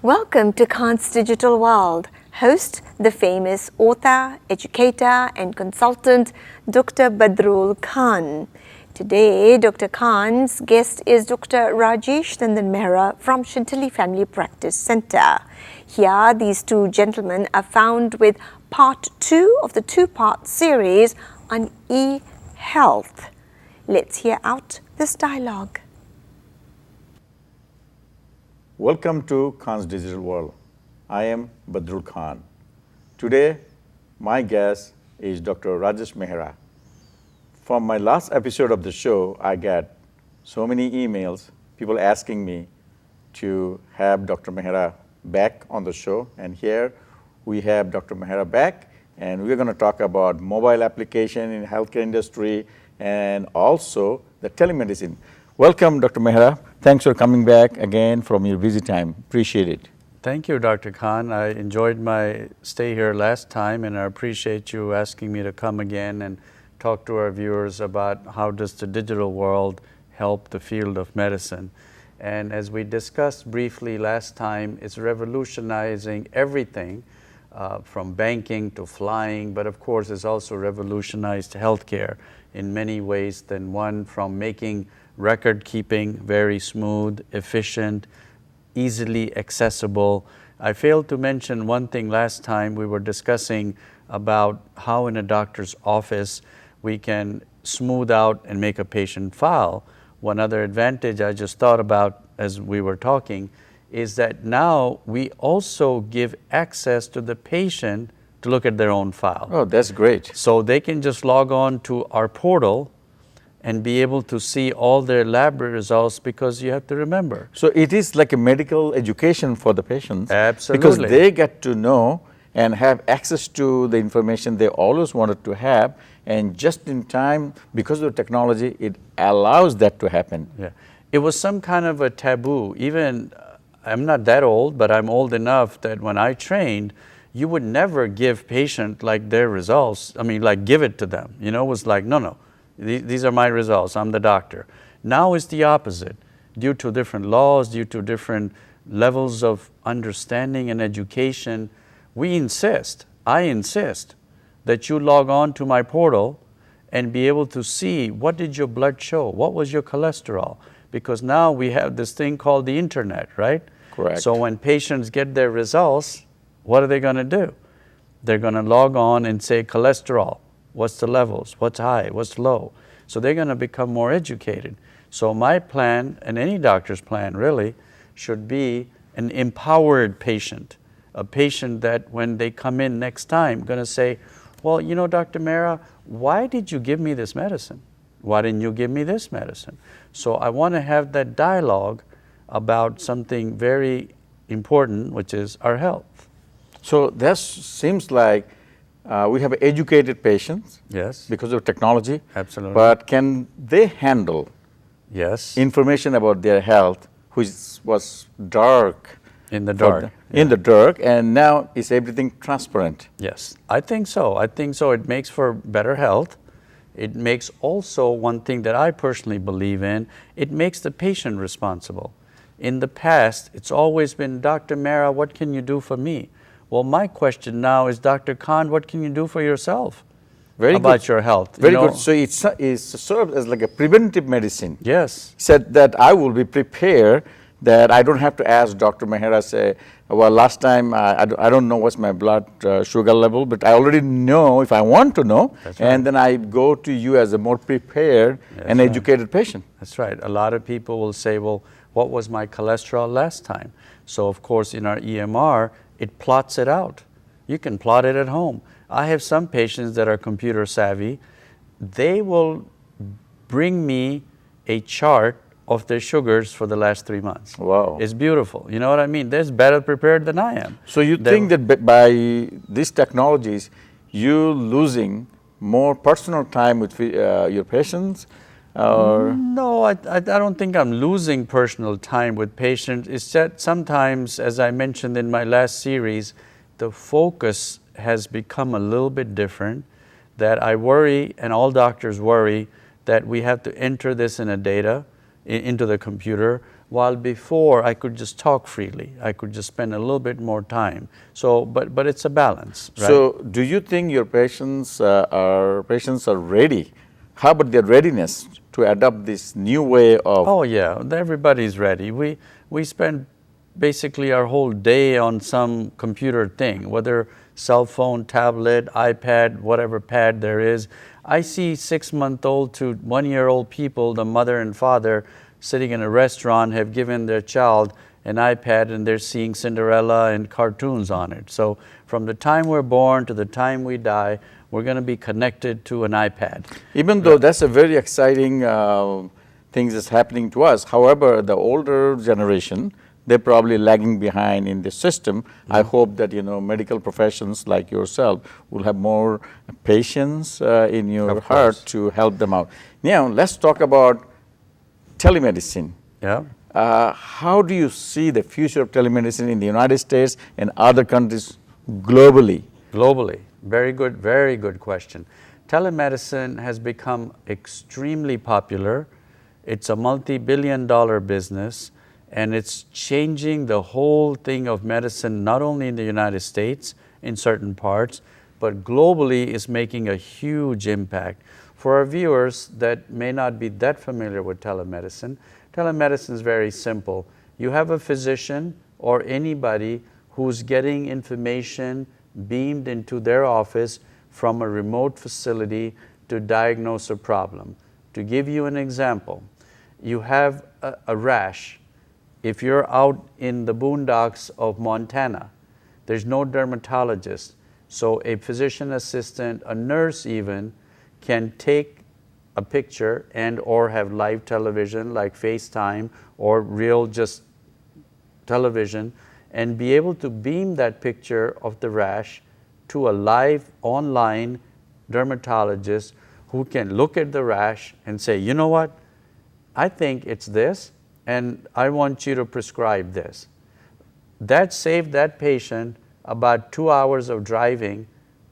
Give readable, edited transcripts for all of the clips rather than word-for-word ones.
Welcome to Khan's Digital World. Host, the famous author, educator and consultant, Dr. Badrul Khan. Today, Dr. Khan's guest is Dr. Rajesh Mehra from Chantilly Family Practice Center. Here, these two gentlemen are found with part 2 of the two-part series on eHealth. Let's hear out this dialogue. Welcome to Khan's Digital World. I am Badrul Khan. Today, my guest is Dr. Rajesh Mehra. From my last episode of the show, I got so many emails, people asking me to have Dr. Mehra back on the show. And here we have Dr. Mehra back, and we're going to talk about mobile application in healthcare industry and also the telemedicine. Welcome, Dr. Mehra. Thanks for coming back again from your busy time. Appreciate it. Thank you, Dr. Khan. I enjoyed my stay here last time, and I appreciate you asking me to come again and talk to our viewers about how does the digital world help the field of medicine. And as we discussed briefly last time, it's revolutionizing everything from banking to flying, but of course it's also revolutionized healthcare in many ways than one, from making record keeping very smooth, efficient, easily accessible. I failed to mention one thing last time. We were discussing about how in a doctor's office we can smooth out and make a patient file. One other advantage I just thought about as we were talking is that now we also give access to the patient to look at their own file. Oh, that's great. So they can just log on to our portal and be able to see all their lab results, because you have to remember. So it is like a medical education for the patients. Absolutely. Because they get to know and have access to the information they always wanted to have, and just in time, because of technology, it allows that to happen. Yeah. It was some kind of a taboo. Even, I'm not that old, but I'm old enough that when I trained, you would never give patient like their results. I mean, like give it to them. You know, it was like, no. These are my results, I'm the doctor. Now it's the opposite. Due to different laws, due to different levels of understanding and education, I insist, that you log on to my portal and be able to see what did your blood show, what was your cholesterol, because now we have this thing called the internet, right? Correct. So when patients get their results, what are they going to do? They're going to log on and say cholesterol. What's the levels? What's high? What's low? So they're going to become more educated. So my plan, and any doctor's plan really, should be an empowered patient. A patient that when they come in next time, going to say, well, you know, Dr. Mehra, why did you give me this medicine? Why didn't you give me this medicine? So I want to have that dialogue about something very important, which is our health. So that seems like we have educated patients. Yes. Because of technology. Absolutely. But can they handle yes. information about their health, which was dark? In the dark. In the dark, and now is everything transparent? Yes, I think so. It makes for better health. It makes also one thing that I personally believe in, it makes the patient responsible. In the past, it's always been, Dr. Mehra, what can you do for me? Well, my question now is, Dr. Khan, what can you do for yourself about your health? Very good. So it serves as like a preventive medicine. Yes. Said that I will be prepared, that I don't have to ask Dr. Mehra, say, well, last time I don't know what's my blood sugar level, but I already know if I want to know. That's right. And then I go to you as a more prepared and educated patient. That's right. A lot of people will say, well, what was my cholesterol last time? So of course in our EMR, it plots it out. You can plot it at home. I have some patients that are computer savvy. They will bring me a chart of their sugars for the last 3 months. Wow. It's beautiful. You know what I mean? They're better prepared than I am. So you think that by these technologies, you losing more personal time with your patients? Or? No, I don't think I'm losing personal time with patients. It's that sometimes, as I mentioned in my last series, the focus has become a little bit different, that I worry, and all doctors worry, that we have to enter this in a data, into the computer. while before I could just talk freely. I could just spend a little bit more time. So, but it's a balance, right? So, do you think your patients are ready? How about their readiness to adopt this new way of? Oh yeah, everybody's ready. We spend basically our whole day on some computer thing, whether cell phone, tablet, iPad, whatever pad there is. I see 6-month-old to 1-year-old people, the mother and father, sitting in a restaurant, have given their child an iPad and they're seeing Cinderella and cartoons on it. So from the time we're born to the time we die, we're going to be connected to an iPad. Even though that's a very exciting thing that's happening to us, however, the older generation, they're probably lagging behind in the system. I hope that, medical professions like yourself will have more patience in your heart to help them out. Now, let's talk about telemedicine. Yeah. How do you see the future of telemedicine in the United States and other countries globally? Globally, very good question. Telemedicine has become extremely popular. It's a multi-billion-dollar business, and it's changing the whole thing of medicine, not only in the United States, in certain parts, but globally is making a huge impact. For our viewers that may not be that familiar with telemedicine, telemedicine is very simple. You have a physician or anybody who's getting information beamed into their office from a remote facility to diagnose a problem. To give you an example, you have a rash. If you're out in the boondocks of Montana, there's no dermatologist. So a physician assistant, a nurse even, can take a picture and or have live television like FaceTime or real just television and be able to beam that picture of the rash to a live online dermatologist who can look at the rash and say, you know what, I think it's this and I want you to prescribe this. That saved that patient about 2 hours of driving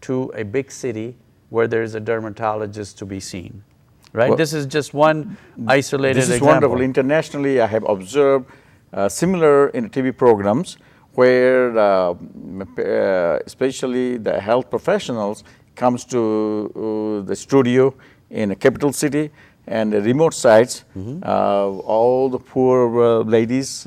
to a big city where there's a dermatologist to be seen. Right? Well, this is just one isolated example. This is wonderful. Internationally, I have observed similar in TV programs where especially the health professionals comes to the studio in a capital city and the remote sites, all the poor ladies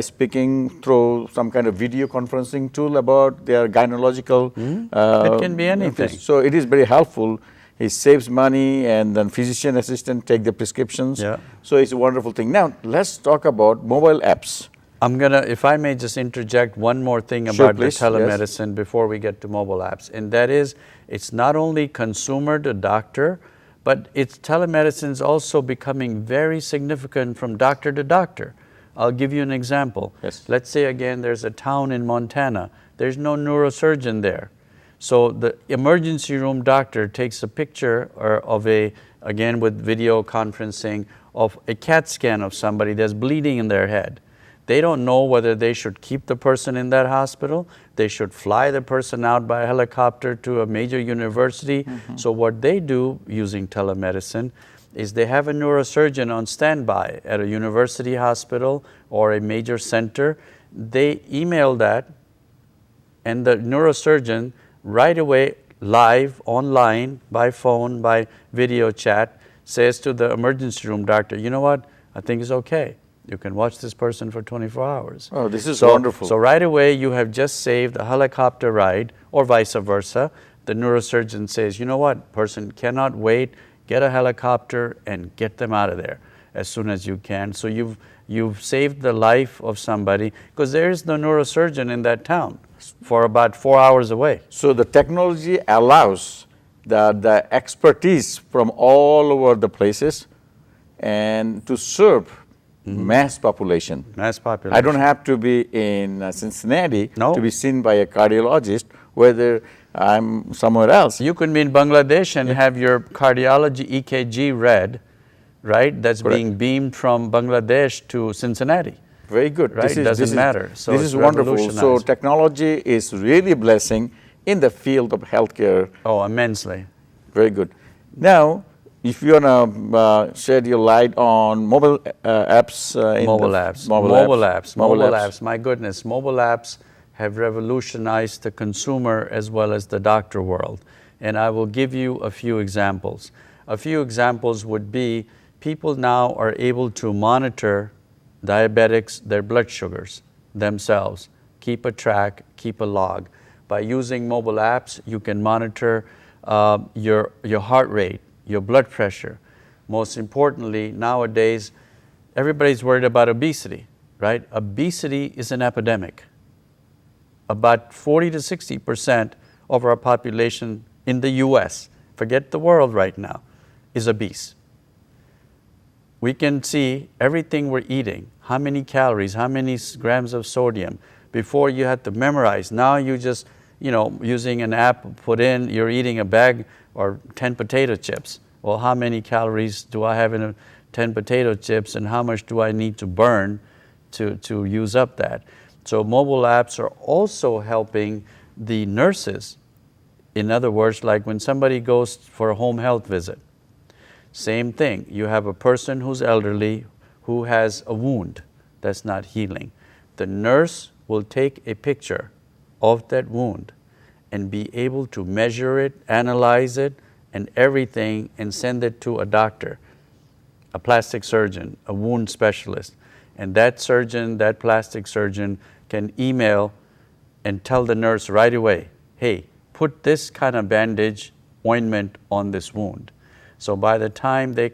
speaking through some kind of video conferencing tool about their gynecological. It can be anything. So it is very helpful. It saves money, and then physician assistant take the prescriptions. Yeah. So it's a wonderful thing. Now let's talk about mobile apps. I'm gonna, if I may just interject one more thing about the telemedicine before we get to mobile apps, and that is, it's not only consumer to doctor, but it's telemedicine is also becoming very significant from doctor to doctor. I'll give you an example. Yes. Let's say again, there's a town in Montana. There's no neurosurgeon there. So the emergency room doctor takes a picture of again with video conferencing, of a CAT scan of somebody that's bleeding in their head. They don't know whether they should keep the person in that hospital, they should fly the person out by helicopter to a major university. So what they do using telemedicine is they have a neurosurgeon on standby at a university hospital or a major center. They email that, and the neurosurgeon right away, live, online, by phone, by video chat, says to the emergency room doctor, you know what, I think it's okay. You can watch this person for 24 hours. Oh, this is wonderful. So right away, you have just saved a helicopter ride, or vice versa. The neurosurgeon says, you know what, person cannot wait, get a helicopter and get them out of there as soon as you can. So you've saved the life of somebody, because there is no neurosurgeon in that town for about 4 hours away. So the technology allows the expertise from all over the places and to serve mass population. Mass population. I don't have to be in Cincinnati No. to be seen by a cardiologist, whether I'm somewhere else. You could be in Bangladesh and have your cardiology EKG read, right? That's Correct. being beamed from Bangladesh to Cincinnati. Very good. Right? Doesn't matter. So this it's is wonderful. So revolutionized. technology is really a blessing in the field of healthcare. Oh, immensely. Very good. Now, if you want to shed your light on mobile apps. Mobile apps. My goodness, mobile apps have revolutionized the consumer as well as the doctor world. And I will give you a few examples. A few examples would be people now are able to monitor diabetics, their blood sugars themselves, keep a track, keep a log. By using mobile apps, you can monitor your heart rate, your blood pressure. Most importantly, nowadays, everybody's worried about obesity, right? Obesity is an epidemic. About 40 to 60% of our population in the US, forget the world right now, is obese. We can see everything we're eating, how many calories, how many grams of sodium. Before you had to memorize. Now you just, using an app, put in, you're eating a bag or 10 potato chips. Well, how many calories do I have in 10 potato chips and how much do I need to burn to use up that? So mobile apps are also helping the nurses. In other words, like when somebody goes for a home health visit, same thing. You have a person who's elderly who has a wound that's not healing. The nurse will take a picture of that wound and be able to measure it, analyze it, and everything, and send it to a doctor, a plastic surgeon, a wound specialist. And that surgeon, that plastic surgeon, can email and tell the nurse right away, hey, put this kind of bandage, ointment on this wound. So by the time they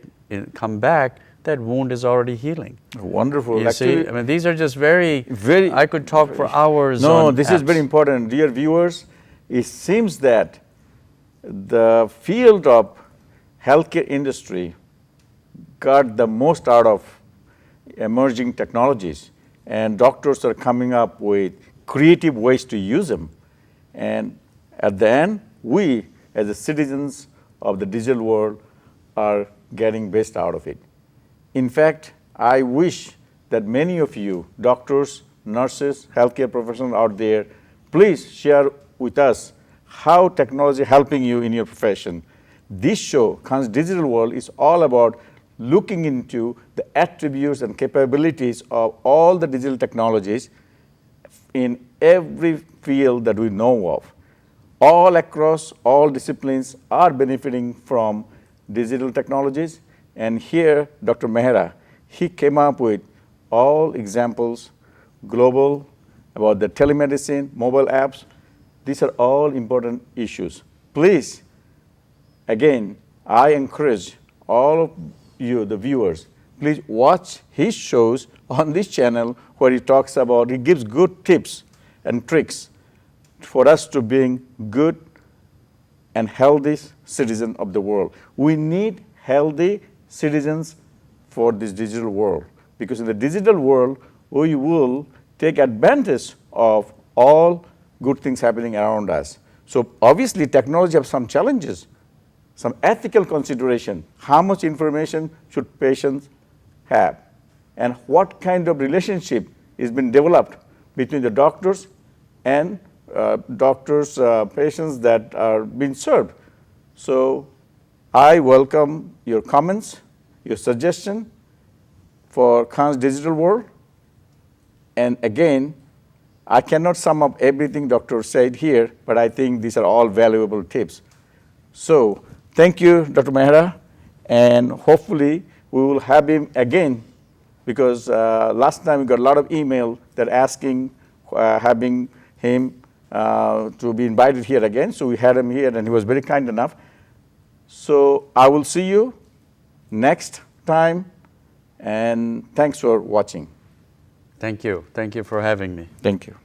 come back, that wound is already healing. Wonderful. You see, I mean, these are just very, I could talk for hours on this apps. is very important. Dear viewers, it seems that the field of healthcare industry got the most out of emerging technologies, and doctors are coming up with creative ways to use them. And at the end, we, as the citizens of the digital world, are getting best out of it. In fact, I wish that many of you, doctors, nurses, healthcare professionals out there, please share with us how technology is helping you in your profession. This show, Khan's Digital World, is all about looking into the attributes and capabilities of all the digital technologies in every field that we know of. All across all disciplines are benefiting from digital technologies. And here, Dr. Mehra, he came up with all examples, global, about the telemedicine, mobile apps. These are all important issues. Please, again, I encourage all of you, the viewers, please watch his shows on this channel where he talks about, he gives good tips and tricks for us to being good and healthy citizens of the world. We need healthy citizens for this digital world, because in the digital world, we will take advantage of all good things happening around us. So obviously technology has some challenges, some ethical consideration. How much information should patients have? And what kind of relationship is being developed between the doctors and patients that are being served? So I welcome your comments, your suggestion for Khan's Digital World. And again, I cannot sum up everything Dr. said here, but I think these are all valuable tips. So thank you, Dr. Mehra, and hopefully we will have him again, because last time we got a lot of email that asking having him to be invited here again. So we had him here, and he was very kind enough. So I will see you next time, and thanks for watching. Thank you. Thank you for having me. Thank you.